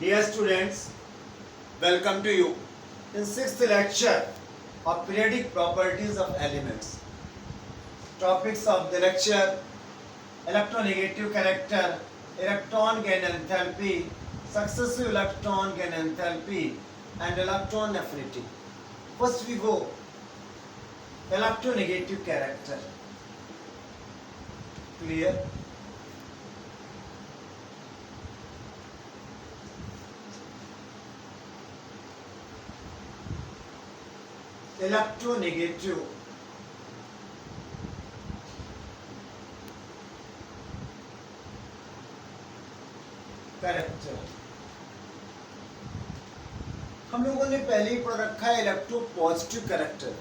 Dear students, welcome to you in sixth lecture of periodic properties of elements. Topics of the lecture: electronegative character, electron gain enthalpy, successive electron gain enthalpy, and electron affinity. First we go electronegative character. Clear? Electronegative character हम लोगों ने पहले ही पढ़ रखा है electro positive character,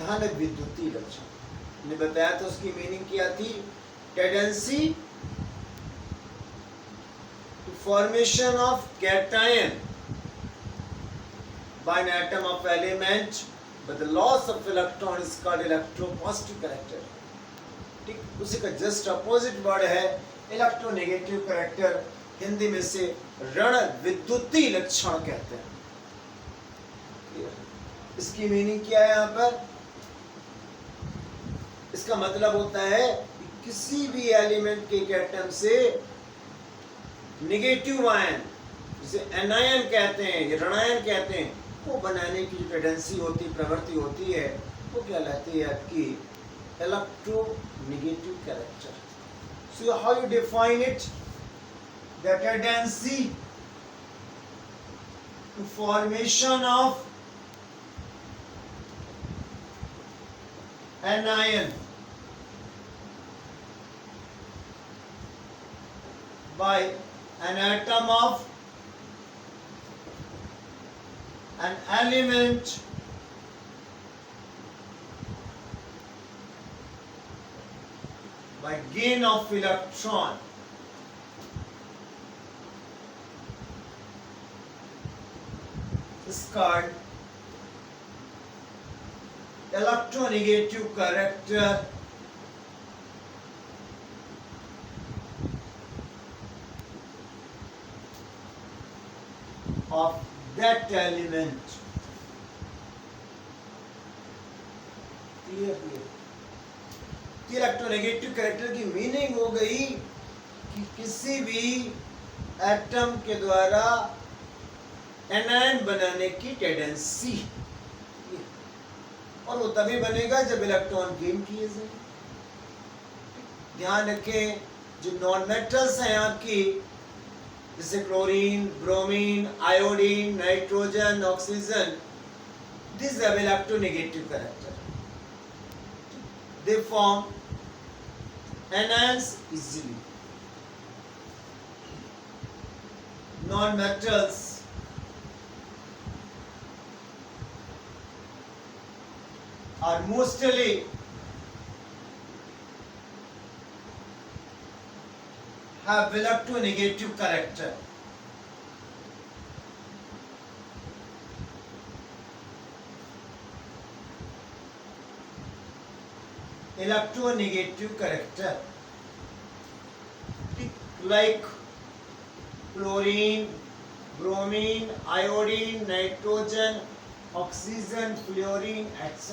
धन विद्युतीय लक्षण। ने बताया तो उसकी मीनिंग क्या थी? Tendency to formation of cation by an atom of element but the loss of electron is called electropositive character। ठीक, उसी का जस्ट अपोजिट वर्ड है इलेक्ट्रोनेगेटिव कैरेक्टर, हिंदी में से ऋण विद्युतीय लक्षण कहते हैं। इसकी मीनिंग क्या है यहाँ पर? इसका मतलब होता है कि किसी भी एलिमेंट के एटम से नेगेटिव आयन, जिसे एनायन कहते हैं या ऋणायन कहते हैं, वो बनाने की जो टेंडेंसी होती, प्रवृत्ति होती है, वो कहलाती है आपकी electronegative character. So how you define it? The tendency to formation of anion by an atom of an element by gain of electron is called electronegative character of that element। Clear? Electronegative character की meaning हो गई कि किसी भी atom के द्वारा anion बनाने की टेंडेंसी, और वो तभी बनेगा जब इलेक्ट्रॉन गेन किए जाए। ध्यान रखें, जो नॉन मेटल्स हैं आपकी, जैसे chlorine, bromine, iodine, nitrogen, oxygen, this have electronegative character. They form anions easily. Non metals are mostly have electronegative character। Electronegative character like chlorine, bromine, iodine, nitrogen, oxygen, fluorine, etc.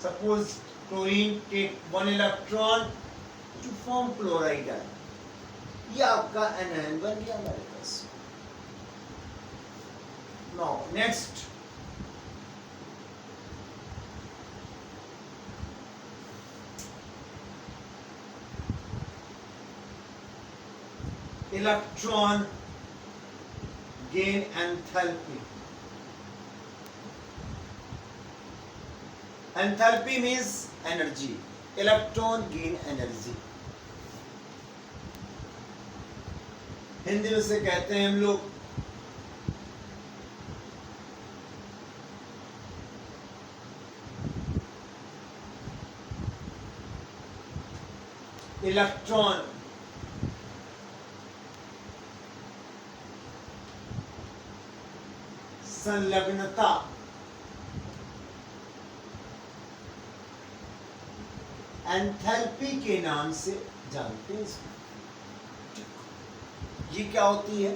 Suppose chlorine take one electron to form chloride ion, ये आपका anion बन गया हमारे पास। Now next, electron gain enthalpy। Enthalpy means energy, electron gain energy। Hindi में से कहते हैं हम लोग इलेक्ट्रॉन संलग्नता एंथैल्पी के नाम से जानते हैं इसको। ये क्या होती है?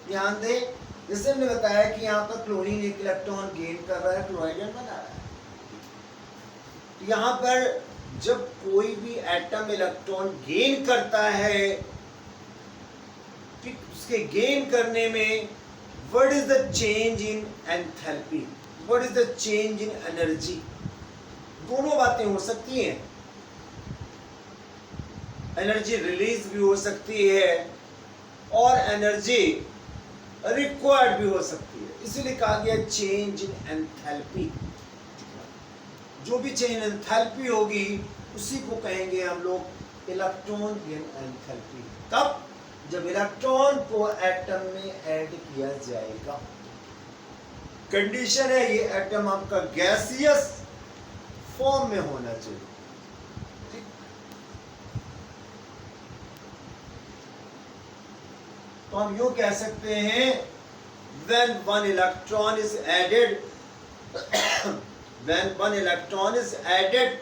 ध्यान दें, जैसे हमने बताया कि यहाँ पर क्लोरीन एक इलेक्ट्रॉन गेन कर रहा है, क्लोराइड आयन बना रहा है। यहाँ पर जब कोई भी एटम इलेक्ट्रॉन गेन करता है, ठीक, उसके गेन करने में what is the change in enthalpy, what is the change in energy, दोनों बातें हो सकती हैं। एनर्जी रिलीज भी हो सकती है और एनर्जी रिक्वायर्ड भी हो सकती है, इसीलिए कहा गया चेंज इन एंथैल्पी। जो भी चेंज एंथैल्पी होगी उसी को कहेंगे हम लोग इलेक्ट्रॉन गेन एंथैल्पी। कब? जब इलेक्ट्रॉन को एटम में ऐड किया जाएगा। कंडीशन है ये एटम आपका गैसियस फॉर्म में होना चाहिए। ठीक? तो हम यूं कह सकते हैं, when one electron is added when one electron is added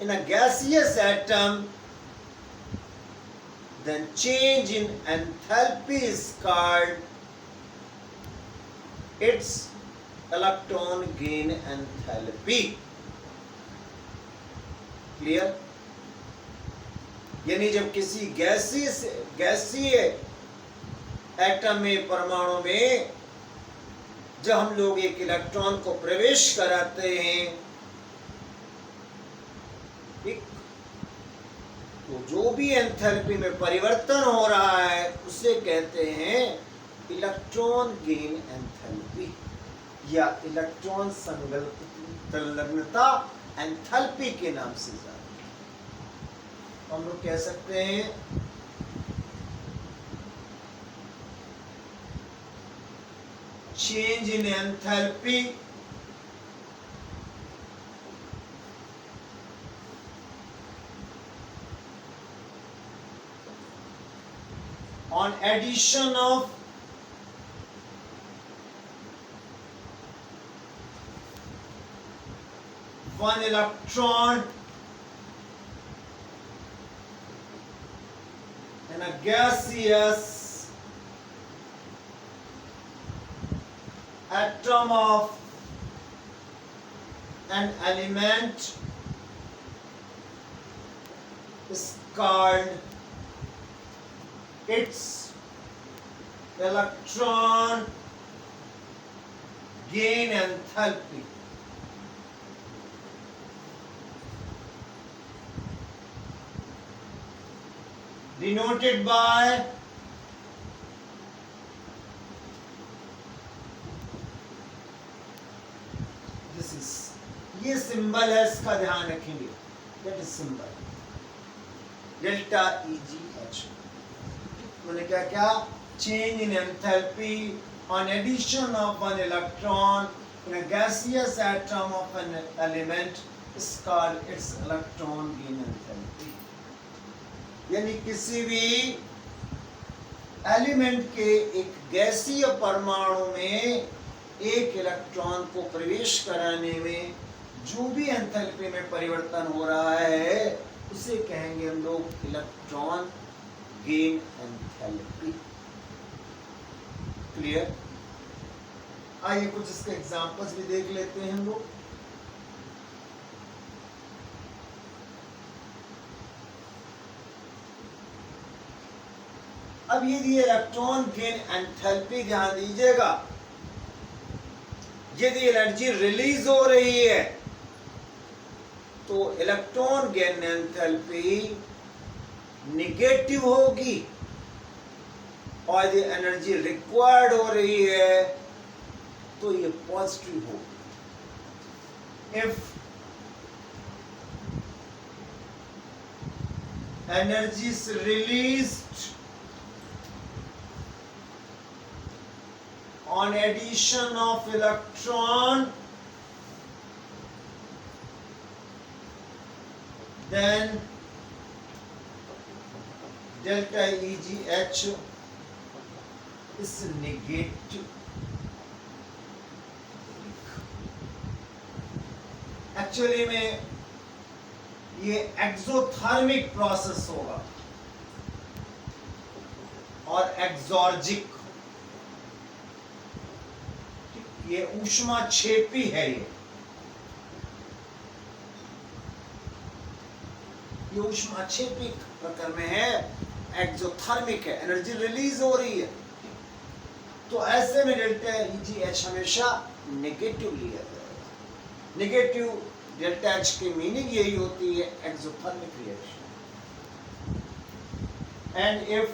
in a gaseous atom, then change in enthalpy is called its electron gain enthalpy. Clear? यानी जब किसी गैसीय एटम में, परमाणु में जब हम लोग एक इलेक्ट्रॉन को प्रवेश कराते हैं, ठीक, तो जो भी एंथैल्पी में परिवर्तन हो रहा है उसे कहते हैं इलेक्ट्रॉन गेन एंथैल्पी या इलेक्ट्रॉन संलग्नता एंथैल्पी के नाम से जाना। हम लोग कह सकते हैं change in enthalpy on addition of one electron in a gaseous atom of an element is called its electron gain enthalpy. Denoted by ये सिंबल है, इसका ध्यान रखेंगे, that is symbol delta EgH। मैंने क्या क्या? Change in enthalpy on addition of one electron in a gaseous atom of an element is called its electron gain enthalpy. यानी किसी भी एलिमेंट के एक गैसीय परमाणु में एक इलेक्ट्रॉन को प्रवेश कराने में जो भी एंथैल्पी में परिवर्तन हो रहा है उसे कहेंगे हम लोग इलेक्ट्रॉन गेन एंथैल्पी। क्लियर? आइए कुछ इसके एग्जांपल्स भी देख लेते हैं हम लोग। अब यदि इलेक्ट्रॉन गेन एंथैल्पी, ध्यान दीजिएगा, यदि एनर्जी रिलीज हो रही है तो इलेक्ट्रॉन गेन एंथैल्पी निगेटिव होगी और यदि एनर्जी रिक्वायर्ड हो रही है तो ये पॉजिटिव होगी। If energy is released on addition of electron, then delta EgH is negative। Actually में ये एक्सोथर्मिक प्रोसेस होगा और एक्सॉर्जिक, ये ऊष्माक्षेपी है। ये ऊष्माक्षेपी प्रकार में है, एक्सोथर्मिक है, एनर्जी रिलीज हो रही है। तो ऐसे में डेल्टा EGH हमेशा नेगेटिव लिया जाएगा। नेगेटिव डेल्टा H की मीनिंग यही होती है, exothermic reaction. And if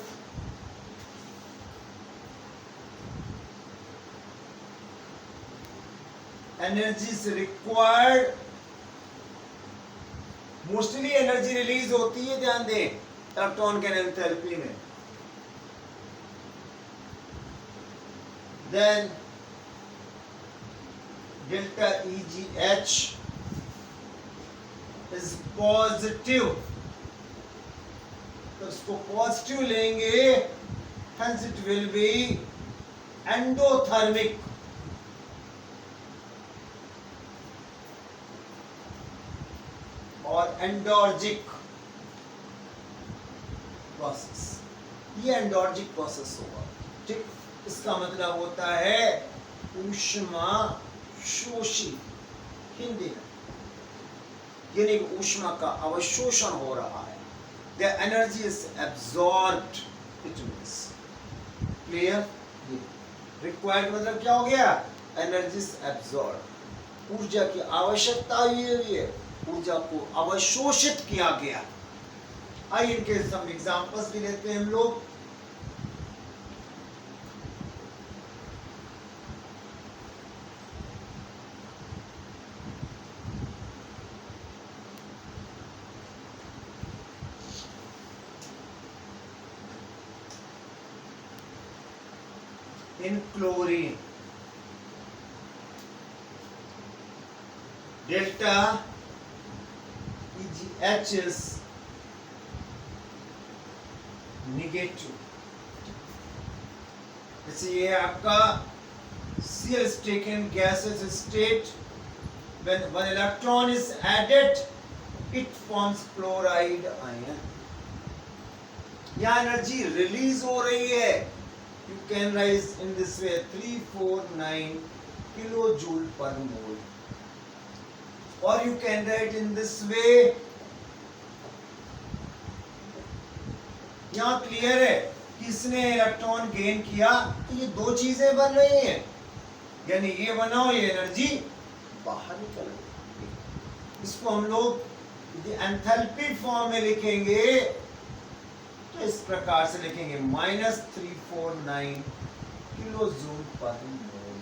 energy is required, mostly energy release होती है, ध्यान दें, इलेक्ट्रॉन के एंथैल्पी में। Then delta EGH is positive, तो इसको पॉजिटिव लेंगे, hence it will be endothermic, और एंडोर्जिक प्रोसेस। ये एंडोर्जिक प्रोसेस होगा, ठीक। इसका मतलब होता है ऊष्मा शोषी, हिंदी में, यानी ऊष्मा का अवशोषण हो रहा है। The energy is absorbed, it means clear. Required मतलब क्या हो गया, एनर्जी इज एब्सॉर्ब्ड, ऊर्जा की आवश्यकता हुई है, ऊर्जा को अवशोषित किया गया। आइए इनके सम एग्जांपल्स भी लेते हैं हम लोग। In chlorine, delta EGH is negative। जैसे ये आपका Cl is taken gaseous state, when one electron is added it forms chloride ion। यहाँ एनर्जी रिलीज हो रही है, you can write in this way 349 kilojoule per mole, or you can write in this way। यहाँ clear है कि इसने electron gain किया, तो ये दो चीजें बन रही हैं, यानी ये बना और ये एनर्जी बाहर निकल रही। इसको हम लोग एंथैल्पी फॉर्म में लिखेंगे, तो इस प्रकार से लिखेंगे -349 किलोजूल पर मोल।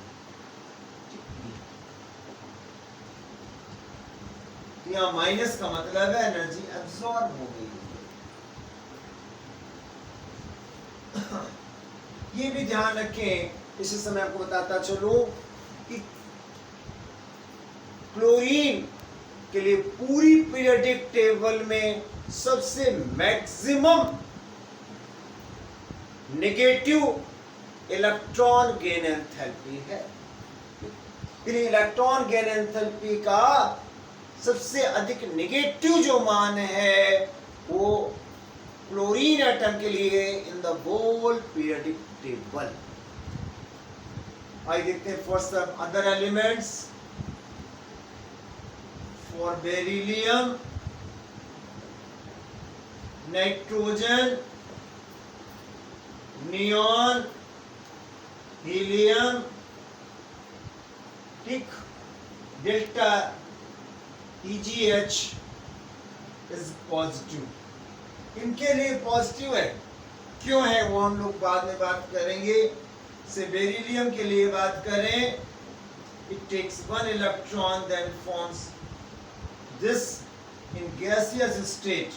यहाँ माइनस का मतलब है एनर्जी एब्सॉर्ब हो गई। ये भी ध्यान रखें, इसी समय आपको बताता चलो कि क्लोरीन के लिए पूरी पीरियोडिक टेबल में सबसे maximum negative electron gain enthalpy है। इलेक्ट्रॉन गेन एंथैल्पी का सबसे अधिक नेगेटिव जो मान है वो क्लोरीन एटम के लिए in the whole periodic table. आइए देखते हैं for some other elements. For beryllium, nitrogen, neon, helium, ठीक, डेल्टा EGH इज पॉजिटिव। इनके लिए पॉजिटिव है, क्यों है वो हम लोग बाद में बात करेंगे। से बेरिलियम के लिए बात करें, it takes 1 electron then forms this in gaseous state,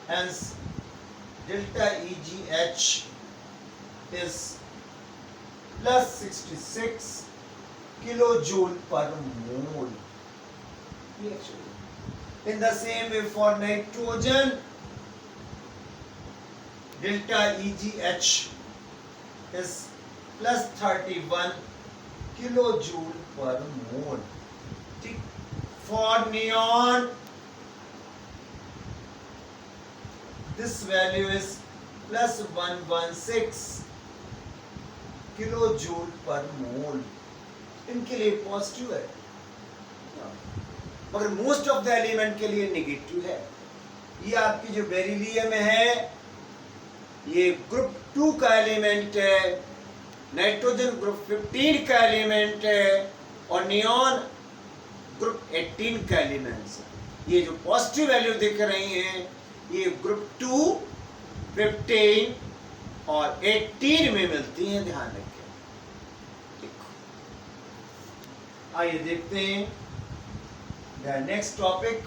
hence delta EGH is plus 66 kilojoule per mole। In the same way for nitrogen, delta EGH is plus 31 kilojoule per mole। For neon, this value is plus 116 kilo joule per mole, इनके लिए positive है, मगर most of the element के लिए negative है। ये आपकी जो बेरिलियम है ये ग्रुप 2 का एलिमेंट है, नाइट्रोजन ग्रुप 15 का एलिमेंट है और नियॉन ग्रुप 18 का एलिमेंट्स है। ये जो पॉजिटिव वैल्यू दिख रही हैं ये ग्रुप 2, 15 और 18 में मिलती हैं, ध्यान रखें। देखो आइए देखते हैं द नेक्स्ट टॉपिक।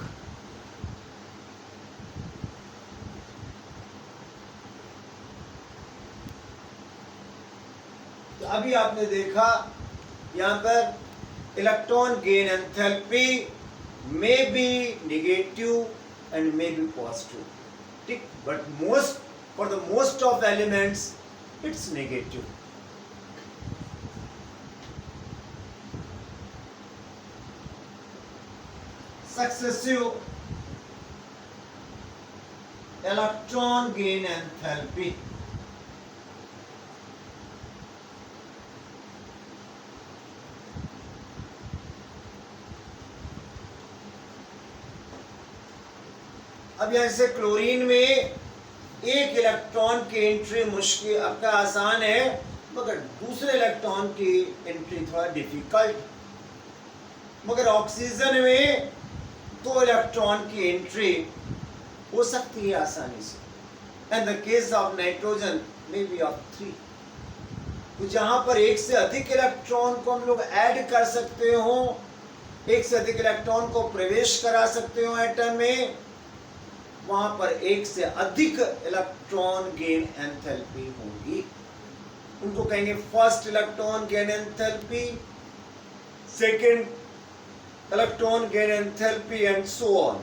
तो अभी आपने देखा यहां पर electron gain enthalpy may be negative and may be positive, ठीक, but most for the most of elements it's negative. Successive electron gain enthalpy, अब जैसे क्लोरीन में एक इलेक्ट्रॉन की एंट्री मुश्किल आपका आसान है, मगर दूसरे इलेक्ट्रॉन की एंट्री थोड़ा डिफिकल्ट। मगर ऑक्सीजन में 2 इलेक्ट्रॉन की एंट्री हो सकती है आसानी से, and the case of nitrogen may be of 3। तो जहां पर एक से अधिक इलेक्ट्रॉन को हम लोग ऐड कर सकते हो, एक से अधिक इलेक्ट्रॉन को प्रवेश करा सकते हो एटम में, वहां पर एक से अधिक इलेक्ट्रॉन गेन एंथैल्पी होगी। उनको कहेंगे first electron gain enthalpy, second electron gain enthalpy and so on.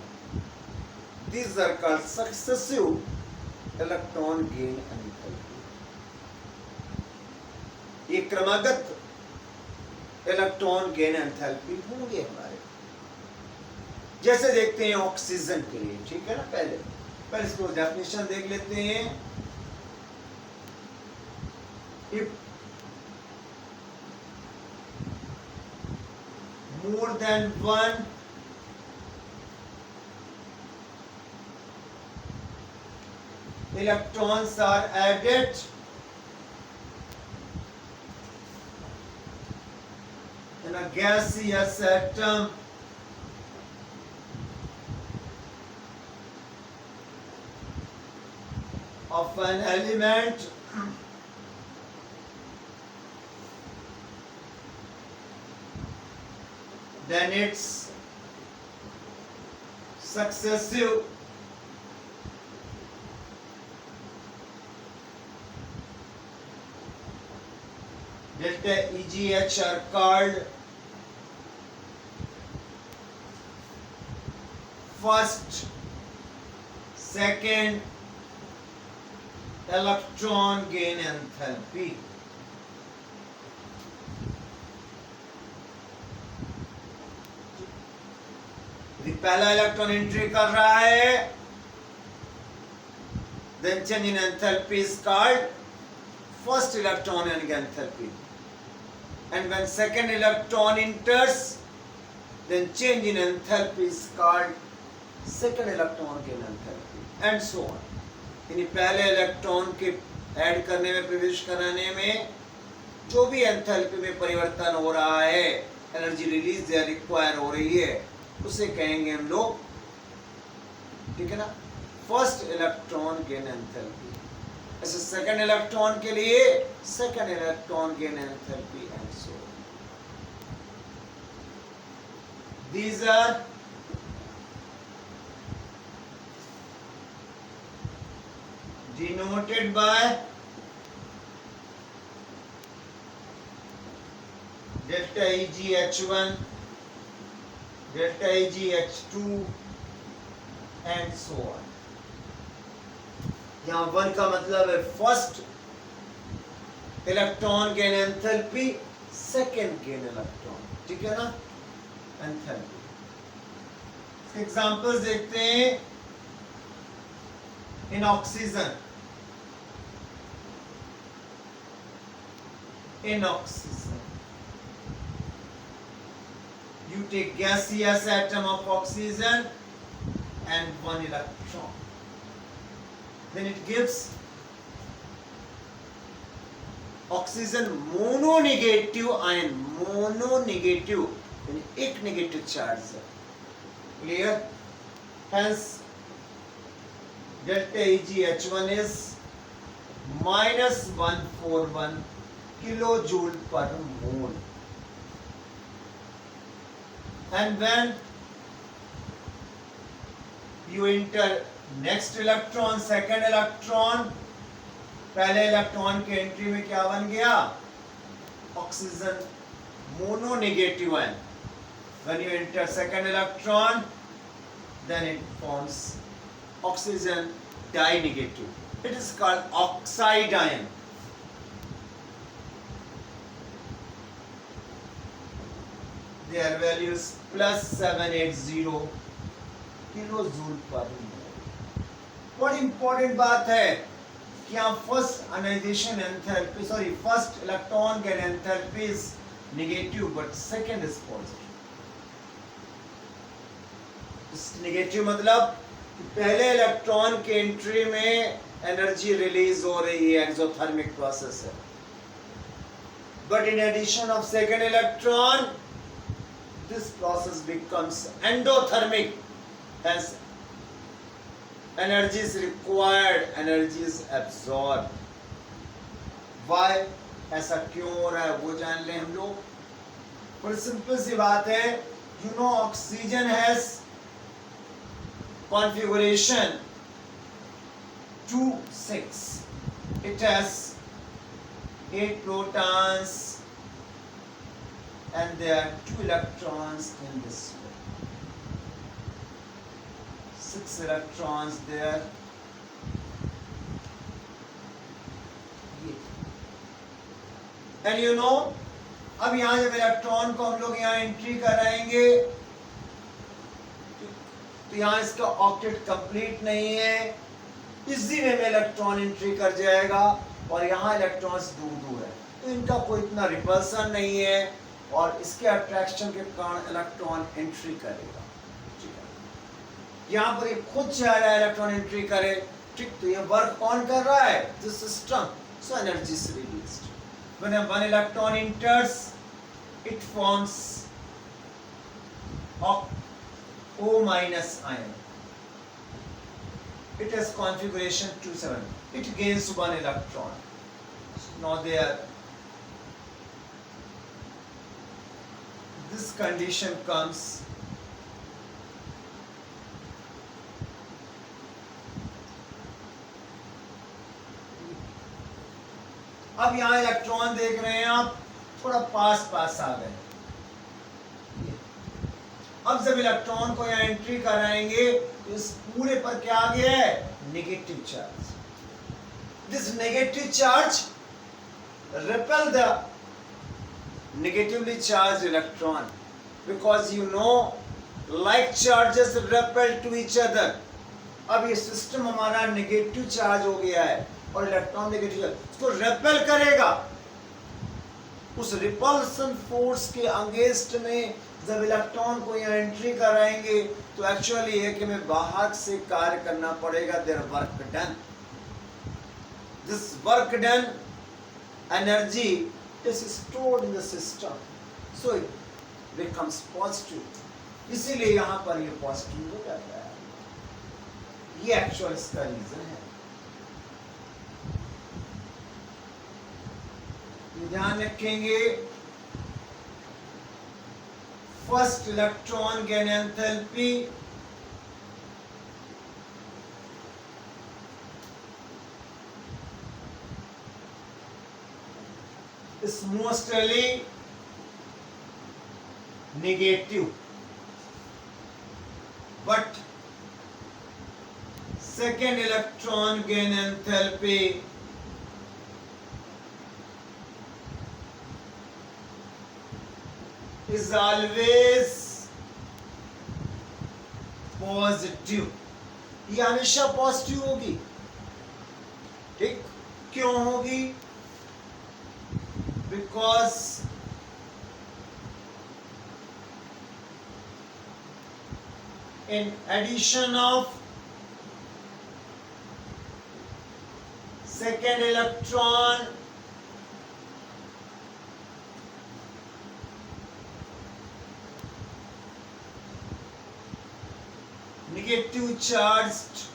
These are called successive electron gain enthalpy. ये क्रमागत इलेक्ट्रॉन गेन एंथैल्पी होंगे हमारे। जैसे देखते हैं ऑक्सीजन के लिए, ठीक है ना, पहले इसको डेफिनेशन देख लेते हैं। If more than 1 electrons are added in a gaseous atom, of an element, then its successive delta EGH are called first, second electron gain enthalpy. पहला इलेक्ट्रॉन एंट्री कर रहा है, then change in enthalpy is called first electron and enthalpy, and when second electron enters, then change in enthalpy is called second electron gain enthalpy, and so on। यानी पहले electron के add करने में, प्रवेश कराने में जो भी एंथैल्पी में परिवर्तन हो रहा है, एनर्जी रिलीज या रिक्वायर हो रही है, उसे कहेंगे हम लोग, ठीक है ना, फर्स्ट इलेक्ट्रॉन गेन एंथैल्पी। ऐसे सेकंड इलेक्ट्रॉन के लिए second electron gain enthalpy and so. These are denoted by delta EgH1, delta EgH2 and so on। यहाँ 1 का मतलब है first electron gain enthalpy, second gain electron, ठीक है ना, एंथैल्पी। एग्जांपल्स देखते हैं। इन oxygen in oxygen. You take gaseous atom of oxygen and one electron. Then it gives oxygen mononegative ion. Mononegative यानी एक नेगेटिव चार्ज है. Clear? Hence delta EgH1 is -141 kilojoule per mole. And when you enter next electron, second electron, पहले electron के entry में क्या बन गया? Oxygen mononegative ion. When you enter second electron, then it forms oxygen dinegative. It is called oxide ion. Their value is +780 kilojoule पर मोल. बहुत important बात है कि यहाँ first ionization enthalpy, sorry first electron gain enthalpy is negative but second is positive. Negative मतलब पहले electron के entry में एनर्जी रिलीज हो रही है, एक्सोथर्मिक प्रोसेस है. But in addition of second electron this process becomes endothermic. Hence energy is required, energy is absorbed. Why? ऐसा क्यों हो रहा है वो जान ले हम लोग. बड़ी सिंपल सी बात है. You know oxygen has configuration 2-6. It has 8 protons and there are 2 electrons in this way. 6 electrons there. And you know, अब यहाँ जब इलेक्ट्रॉन को हम लोग यहाँ एंट्री कराएंगे तो यहाँ इसका ऑक्टेट कंप्लीट नहीं है. इसी में इलेक्ट्रॉन एंट्री कर जाएगा और यहाँ इलेक्ट्रॉन्स दूर दूर है तो इनका कोई इतना रिपल्सन नहीं है और इसके अट्रैक्शन के कारण इलेक्ट्रॉन एंट्री करेगा. ठीक है, यहाँ पर ये खुद चाह रहा है इलेक्ट्रॉन एंट्री करे. ठीक, तो ये वर्क कौन कर रहा है? This system. So energy is released. When one electron enters it forms O- ion. It has configuration 2-7. It gains 1 electron. Now there this condition comes. अब यहाँ इलेक्ट्रॉन देख रहे हैं आप, थोड़ा पास आ गए. अब जब इलेक्ट्रॉन को यहाँ एंट्री कराएंगे तो इस पूरे पर क्या आ गया है? Negative charge. This negative charge repel the negatively charged electron because you know like charges repel to each other. अब ये सिस्टम हमारा नेगेटिव चार्ज हो गया है और इलेक्ट्रॉन नेगेटिव चार्ज उसको रेपेल करेगा. उस रिपल्सन फोर्स के अगेंस्ट में जब इलेक्ट्रॉन को यहाँ एंट्री कराएंगे तो एक्चुअली है कि हमें बाहर से कार्य करना पड़ेगा. Their work done. This work done energy is stored in the system, so it becomes positive. इसीलिए यहाँ पर ये पॉजिटिव हो जाता है. ये एक्चुअल इसका रीजन है. ध्यान रखेंगे. First electron gain enthalpy is mostly negative, but second electron gain enthalpy is always positive. ये हमेशा पॉजिटिव होगी. ठीक, क्यों होगी? because in addition of second electron negative charged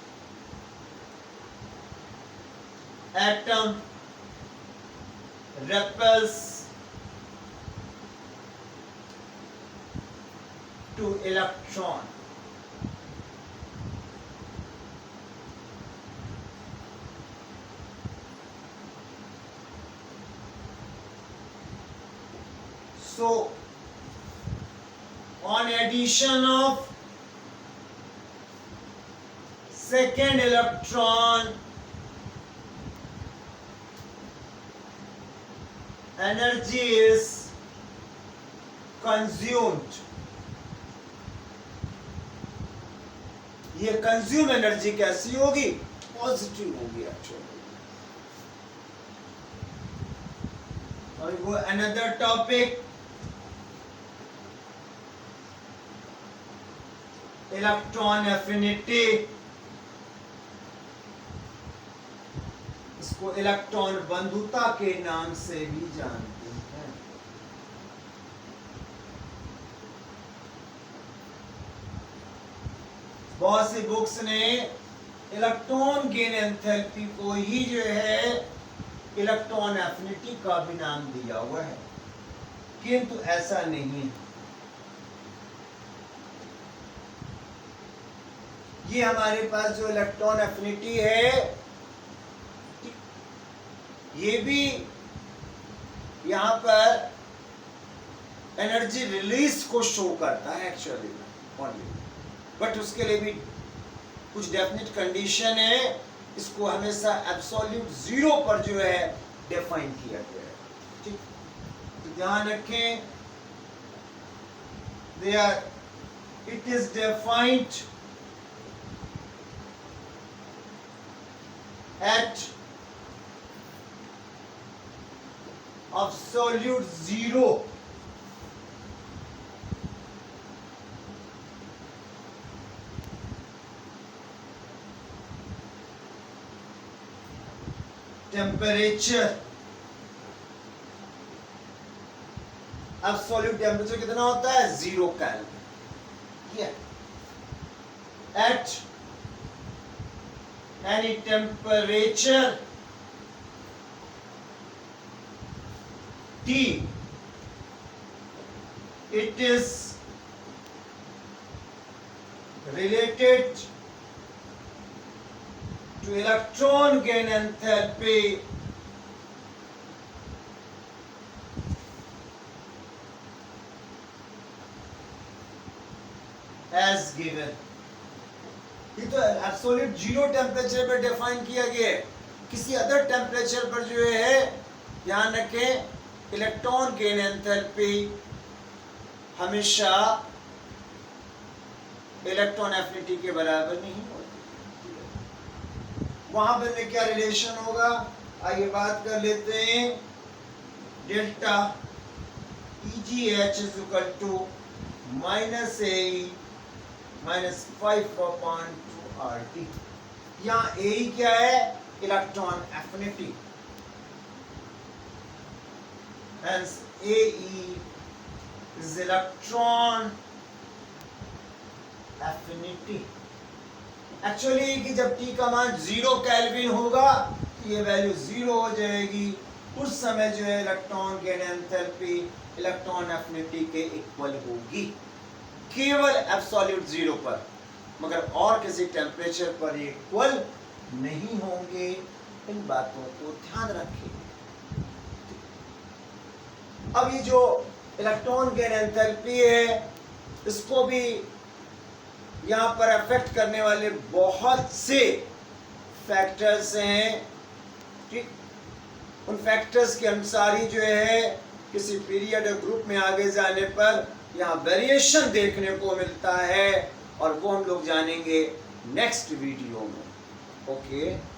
atom repels to electron. So on addition of second electron, energy is consumed. ये consume energy कैसी होगी? Positive होगी एक्चुअली. और वो अनदर टॉपिक, इलेक्ट्रॉन एफिनिटी. इसको इलेक्ट्रॉन बंधुता के नाम से भी जानते हैं. बहुत सी बुक्स ने इलेक्ट्रॉन गेन एंथैल्पी को ही जो है इलेक्ट्रॉन एफिनिटी का भी नाम दिया हुआ है, किंतु ऐसा नहीं है. ये हमारे पास जो इलेक्ट्रॉन एफिनिटी है, ये भी यहां पर एनर्जी रिलीज को शो करता है एक्चुअली ओनली, बट उसके लिए भी कुछ डेफिनेट कंडीशन है. इसको हमेशा एब्सोल्यूट जीरो पर जो है डिफाइन किया गया है. ठीक, तो ध्यान रखें, it is defined at absolute zero. Temperature, absolute temperature कितना होता है? 0 kelvin. At any temperature T, it is related to electron gain enthalpy as given. ये तो एब्सोल्यूट जीरो टेम्परेचर पर डिफाइन किया गया है. किसी अदर टेम्परेचर पर जो है, ध्यान रखें, इलेक्ट्रॉन गेन एंथैल्पी हमेशा इलेक्ट्रॉन एफिनिटी के बराबर नहीं होती. वहां पर क्या रिलेशन होगा? आइए बात कर लेते हैं. Delta EGH is equal to -AE -5/2RT. यहाँ AE क्या है? Electron affinity. Hence AE is electron affinity. Actually कि जब T का मान 0 केल्विन होगा तो ये वैल्यू 0 हो जाएगी. उस समय जो है electron gain enthalpy electron affinity के इक्वल होगी, केवल एब्सोल्यूट जीरो पर, मगर और किसी टेम्परेचर पर ये इक्वल नहीं होंगे. इन बातों को ध्यान रखें. अब ये जो इलेक्ट्रॉन गेन एंथैल्पी है, इसको भी यहाँ पर अफेक्ट करने वाले बहुत से फैक्टर्स हैं. ठीक, उन फैक्टर्स के अनुसार ही जो है किसी पीरियड और ग्रुप में आगे जाने पर यहाँ वेरिएशन देखने को मिलता है, और वो हम लोग जानेंगे नेक्स्ट वीडियो में. ओके.